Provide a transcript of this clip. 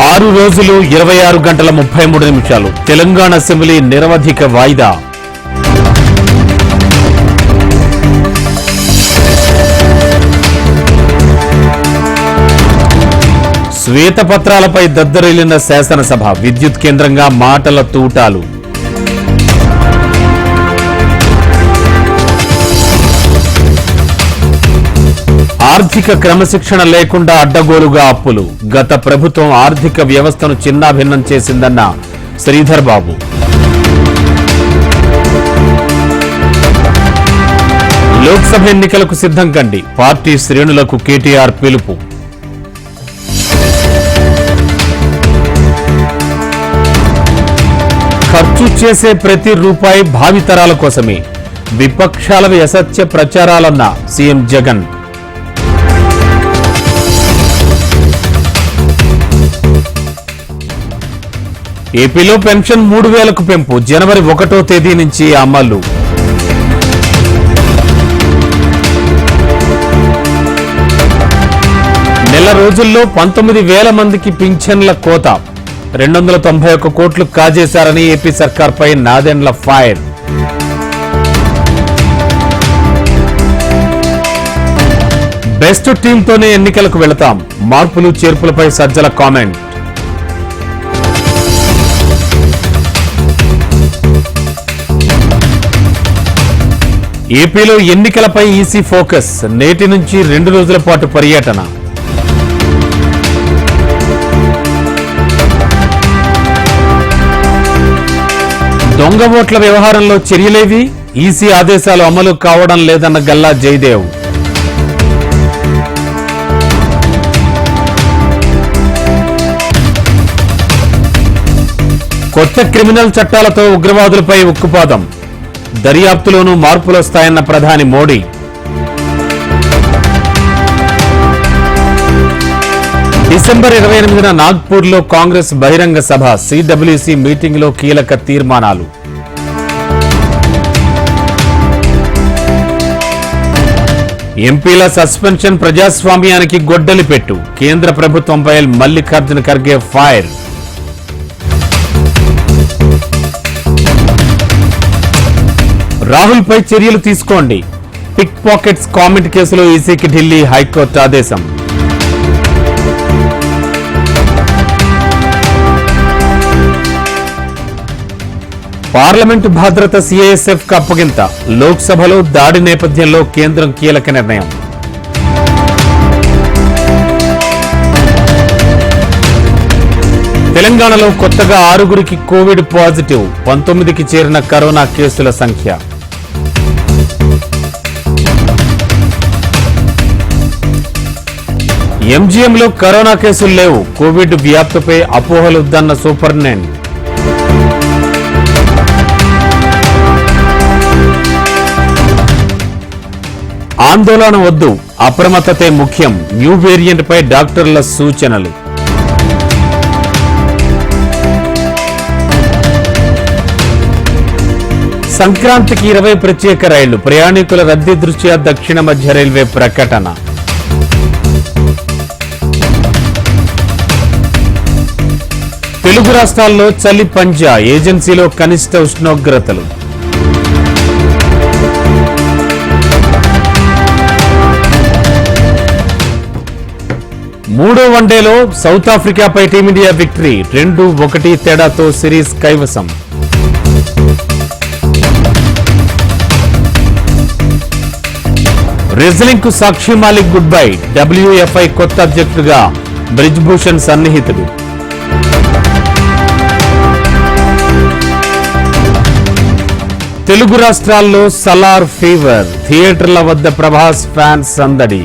6 రోజులు 26 గంటల 33 నిమిషాలు తెలంగాణ అసెంబ్లీ నిరవధిక వాయిదా. శ్వేతపత్రాలపై దద్దరిల్లిన శాసనసభ, విద్యుత్ కేంద్రంగా మాటల తూటాలు. ఆర్థిక క్రమశిక్షణ లేకుండా అడ్డగోలుగా అప్పులు, గత ప్రభుత్వం ఆర్థిక వ్యవస్థను చిన్నాభిన్నం చేసిందన్న శ్రీధర్ బాబు. లోక్సభ ఎన్నికలకు సిద్ధం కండి, పార్టీ శ్రేణులకు కేటీఆర్ పిలుపు. ఖర్చు చేసే ప్రతి రూపాయి భావితరాల కోసమే, విపక్షాలవి అసత్య ప్రచారాలన్న సీఎం జగన్. ఏపీలో పెన్షన్ 3000కు పెంపు, జనవరి 1వ తేదీ నుంచి అమలు. నెల రోజుల్లో 19,000 మందికి పింఛన్ల కోత, 291 కోట్లు కాజేశారని ఏపీ సర్కార్పై నాదెండ్ల ఫైర్. బెస్ట్ టీంతోనే ఎన్నికలకు వెళతాం, మార్పులు చేర్పులపై సజ్జల కామెంట్. ఏపీలో ఎన్నికలపై ఈసీ ఫోకస్, నేటి నుంచి 2 రోజుల పాటు పర్యటన. దొంగ ఓట్ల వ్యవహారంలో చర్యలేవి, ఈసీ ఆదేశాలు అమలు కావడం లేదన్న గల్లా జయదేవ్. కొత్త క్రిమినల్ చట్టాలతో ఉగ్రవాదులపై ఉక్కుపాదం, దర్యాప్తులోనూ మార్పులొస్తాయన్న ప్రధాని మోడీ. డిసెంబర్ 28న నాగ్పూర్లో కాంగ్రెస్ బహిరంగ సభ, సిడబ్ల్యూసీ మీటింగ్లో కీలక తీర్మానాలు. ఎంపీల సస్పెన్షన్ ప్రజాస్వామ్యానికి గొడ్డలి పెట్టు, కేంద్ర ప్రభుత్వంపై మల్లికార్జున ఖర్గే ఫైర్. రాహుల్ పై చర్యలు తీసుకోండి, పిక్ పాకెట్స్ కామెంట్ కేసులో ఈసీకి ఢిల్లీ హైకోర్టు ఆదేశం. పార్లమెంటు భద్రత సిఐఎస్ఎఫ్ కు అప్పగింత, లోక్సభలో దాడి నేపథ్యంలో కేంద్రం కీలక నిర్ణయం. తెలంగాణలో కొత్తగా 6గురికి కోవిడ్ పాజిటివ్, 19కి చేరిన కరోనా కేసుల సంఖ్య. ఎంజీఎంలో కరోనా కేసులు లేవు, కోవిడ్ వ్యాప్తిపై అపోహలుద్దన్న సూపరింటెండెంట్. ఆందోళన వద్దు, అప్రమత్తతే ముఖ్యం, న్యూ వేరియంట్ పై డాక్టర్ల సూచనలు. సంక్రాంతికి 20 ప్రత్యేక రైళ్లు, ప్రయాణికుల రద్దీ దృష్ట్యా దక్షిణ మధ్య రైల్వే ప్రకటన. తెలుగు రాష్ట్రాల్లో చలి పంజా, ఏజెన్సీలో కనిష్ట ఉష్ణోగ్రతలు. మూడో వన్డేలో సౌత్ ఆఫ్రికాపై టీమిండియా విక్టరీ, 2-1 తేడాతో సిరీస్ కైవసం. రెజ్లింగ్ కు సాక్షి మాలిక్ గుడ్ బై, డబ్ల్యూఎఫ్ఐ కొత్త అధ్యక్షుడిగా బ్రిజ్ భూషణ్ సన్నిహితుడు. తెలుగు రాష్ట్రాల్లో సలార్ ఫీవర్, థియేటర్ల వద్ద ప్రభాస్ ఫ్యాన్స్ సందడి.